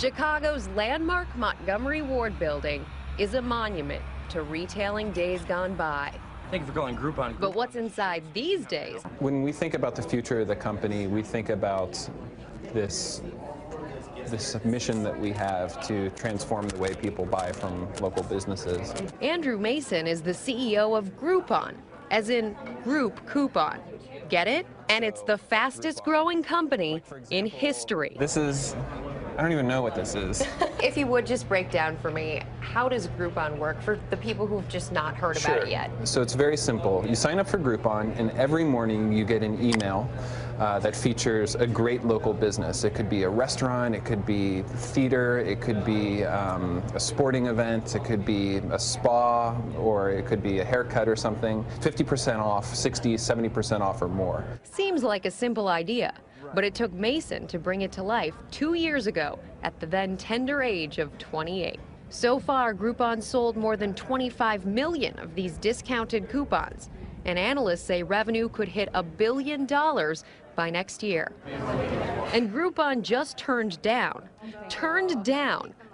Chicago's landmark Montgomery Ward building is a monument to retailing days gone by. Thank you for calling Groupon. But what's inside these days? When we think about the future of the company, we think about this mission that we have to transform the way people buy from local businesses. Andrew Mason is the CEO of Groupon, as in group coupon. Get it? And it's the fastest growing company in history. This is, I don't even know what this is. If you would just break down for me, how does Groupon work for the people who've just not heard about it yet? So it's very simple. You sign up for Groupon, and every morning you get an email that features a great local business. It could be a restaurant, it could be theater, it could be a sporting event, it could be a spa, or it could be a haircut or something. 50% off, 60, 70% off or more. Seems like a simple idea, but it took Mason to bring it to life 2 years ago at the then tender age of 28. So far, Groupon sold more than 25 million of these discounted coupons, and analysts say revenue could hit $1 billion by next year. And Groupon just turned down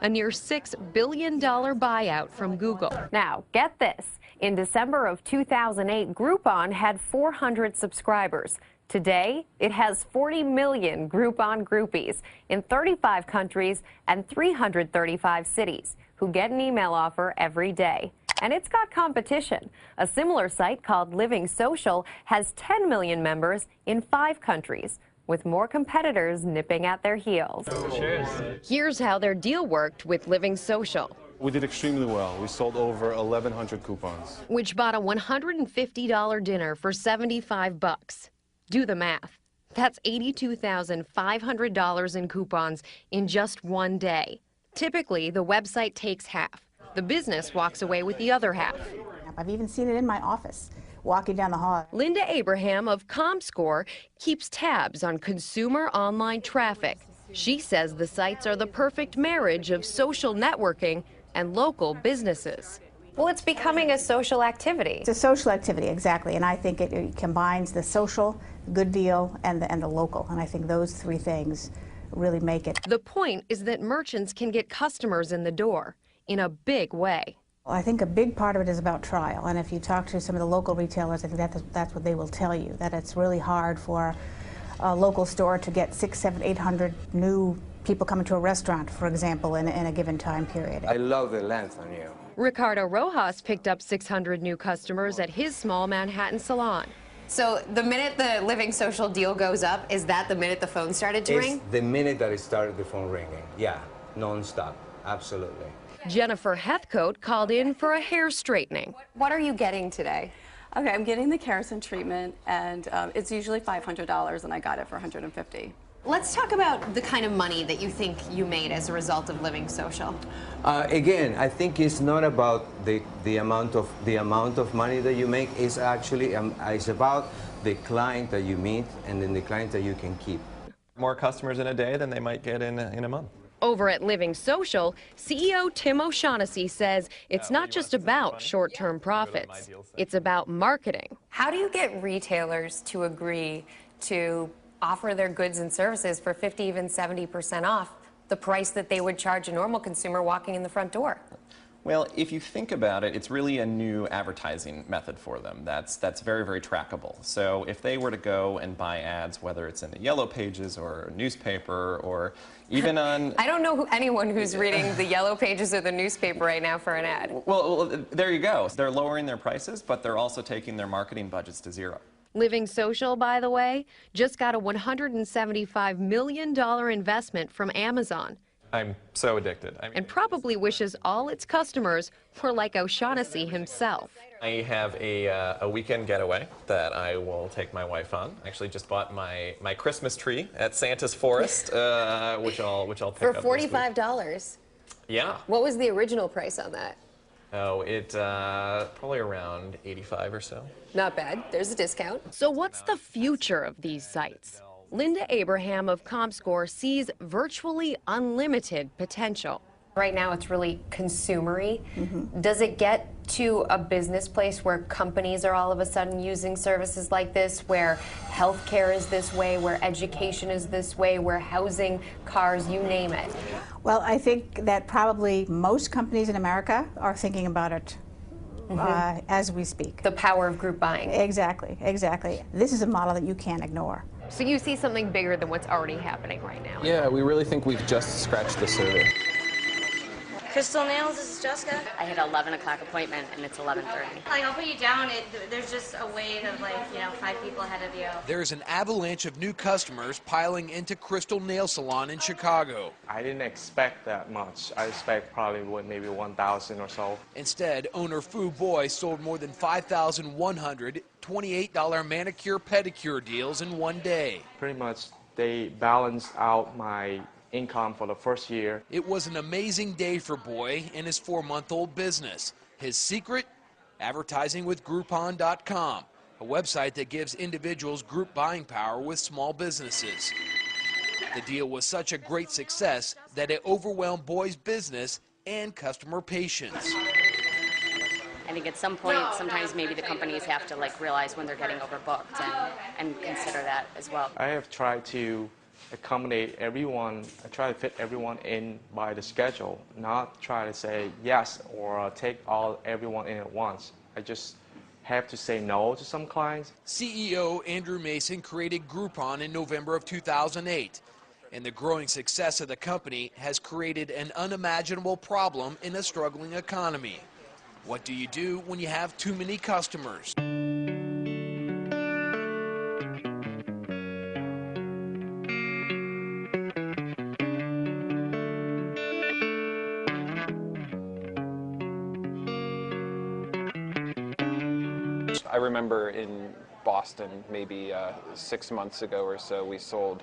a near $6 billion buyout from Google. Now, get this. In December of 2008, Groupon had 400 subscribers. Today, it has 40 million Groupon groupies in 35 countries and 335 cities who get an email offer every day. And it's got competition. A similar site called Living Social has 10 million members in 5 countries, with more competitors nipping at their heels. Cheers. Here's how their deal worked with Living Social, We did extremely well. We sold over 1,100 coupons. which bought a $150 dinner for $75. Do the math. That's $82,500 in coupons in just one day. Typically, the website takes half. The business walks away with the other half. I've even seen it in my office, walking down the hall. Linda Abraham of ComScore keeps tabs on consumer online traffic. She says the sites are the perfect marriage of social networking and local businesses. Well, it's becoming a social activity. It's a social activity, exactly, and I think it combines the social, good deal, and the local, and I think those 3 things really make it. The point is that merchants can get customers in the door in a big way. Well, I think a big part of it is about trial, and if you talk to some of the local retailers, I think that's what they will tell you, that it's really hard for a local store to get 600, 700, 800 new people coming to a restaurant, for example, in a given time period. I love the length on you. Ricardo Rojas picked up 600 new customers at his small Manhattan salon. So the minute the Living Social deal goes up, is that the minute the phone started to ring? The minute that it started the phone ringing. Yeah, non-stop, absolutely. Jennifer Heathcote called in for a hair straightening. What are you getting today? Okay, I'm getting the keratin treatment, and it's usually $500, and I got it for $150. Let's talk about the kind of money that you think you made as a result of Living Social. Again, I think it's not about the amount of money that you make. It's actually it's about the client that you meet and then the client that you can keep. More customers in a day than they might get in a month. Over at Living Social, CEO Tim O'Shaughnessy says it's not just about short-term profits. It's about marketing. How do you get retailers to agree to offer their goods and services for 50, even 70% off the price that they would charge a normal consumer walking in the front door? Well, if you think about it, it's really a new advertising method for them that's very, very trackable. So if they were to go and buy ads, whether it's in the Yellow Pages or a newspaper or even on... I don't know anyone who's reading the Yellow Pages or the newspaper right now for an ad. Well, there you go. They're lowering their prices, but they're also taking their marketing budgets to zero. Living Social, by the way, just got a $175 million investment from Amazon. I'm so addicted. And probably wishes all its customers were like O'Shaughnessy himself. I have a weekend getaway that I will take my wife on. I actually just bought my Christmas tree at Santa's Forest, which I'll pick up for this week. $45. Yeah. What was the original price on that? Oh, it probably around 85 or so. Not bad. There's a discount. So what's the future of these sites? Linda Abraham of ComScore sees virtually unlimited potential. Right now it's really consumery. Does it get to a business place where companies are all of a sudden using services like this, where healthcare is this way, where education is this way, where housing, cars, you name it? Well, I think that probably most companies in America are thinking about it as we speak. The power of group buying. Exactly, exactly. This is a model that you can't ignore. So you see something bigger than what's already happening right now? Yeah, we really think we've just scratched the surface. Crystal Nails, this is Jessica. I had an 11 o'clock appointment and it's 11:30. Like, I'll put you down. There's just a wait of, like, 5 people ahead of you. There's an avalanche of new customers piling into Crystal Nail Salon in Chicago. I didn't expect that much. I expect probably maybe 1,000 or so. Instead, owner Fu Boy sold more than 5,100 $28 manicure pedicure deals in one day. Pretty much they balanced out my income for the first year. It was an amazing day for Boy and his 4-month-old business. His secret? Advertising with Groupon.com, a website that gives individuals group buying power with small businesses. The deal was such a great success that it overwhelmed Boy's business and customer patience. I think at some point, sometimes maybe the companies have to realize when they're getting overbooked and consider that as well. I have tried to accommodate everyone. I try to fit everyone in by the schedule, not try to say yes or take everyone in at once. I just have to say no to some clients. CEO Andrew Mason created Groupon in November of 2008, and the growing success of the company has created an unimaginable problem in a struggling economy. What do you do when you have too many customers? I remember in Boston, maybe 6 months ago or so, we sold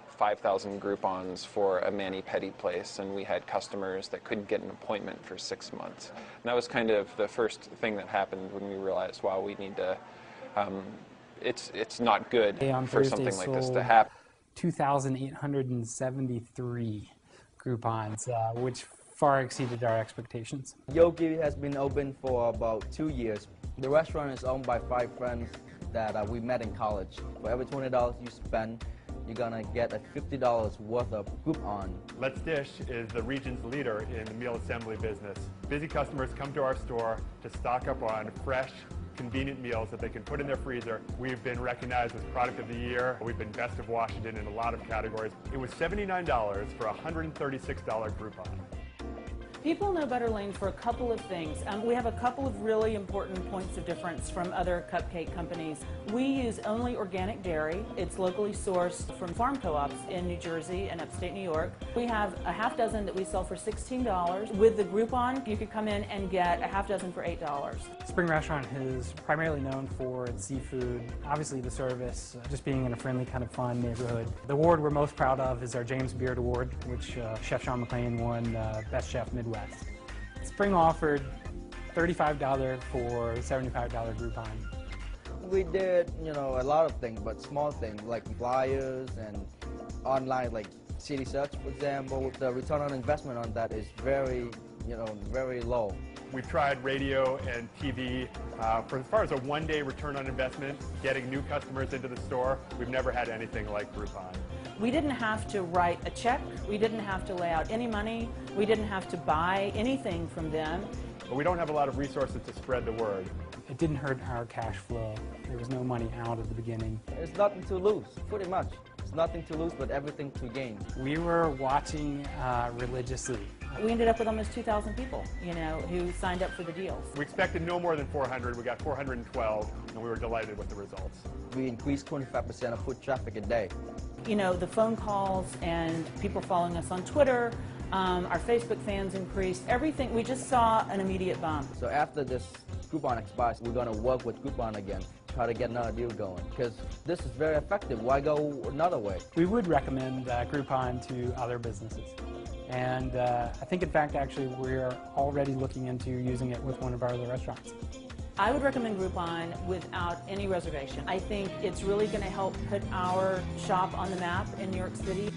5,000 Groupons for a mani-pedi place, and we had customers that couldn't get an appointment for 6 months. And that was kind of the first thing that happened when we realized, wow, we need to, it's not good for something like this to happen. 2,873 Groupons, which far exceeded our expectations. Yogi has been open for about 2 years. The restaurant is owned by 5 friends that we met in college. For every $20 you spend, you're gonna get a $50 worth of Groupon. Let's Dish is the region's leader in the meal assembly business. Busy customers come to our store to stock up on fresh, convenient meals that they can put in their freezer. We've been recognized as Product of the Year. We've been Best of Washington in a lot of categories. It was $79 for a $136 Groupon. People know Butter Lane for a couple of things. We have a couple of really important points of difference from other cupcake companies. We use only organic dairy. It's locally sourced from farm co-ops in New Jersey and upstate New York. We have a half dozen that we sell for $16. With the Groupon, you could come in and get a half dozen for $8. Spring Restaurant is primarily known for its seafood, obviously the service, just being in a friendly kind of fun neighborhood. The award we're most proud of is our James Beard Award, which Chef Sean McLean won Best Chef Midwest. Spring offered $35 for $75 Groupon. We did, a lot of things, but small things like flyers and online, like city search, for example. The return on investment on that is very, very low. We've tried radio and TV. For as far as a one-day return on investment, getting new customers into the store, we've never had anything like Groupon. We didn't have to write a check. We didn't have to lay out any money. We didn't have to buy anything from them. But we don't have a lot of resources to spread the word. It didn't hurt our cash flow. There was no money out at the beginning. There's nothing to lose, pretty much. There's nothing to lose, but everything to gain. We were watching religiously. We ended up with almost 2,000 people, who signed up for the deals. We expected no more than 400. We got 412, and we were delighted with the results. We increased 25% of foot traffic a day. The phone calls and people following us on Twitter, our Facebook fans increased, everything. We just saw an immediate bump. So after this Groupon expires, we're going to work with Groupon again, try to get another deal going, because this is very effective. Why go another way? We would recommend Groupon to other businesses. And I think, in fact, actually, we're already looking into using it with one of our other restaurants. I would recommend Groupon without any reservation. I think it's really going to help put our shop on the map in New York City.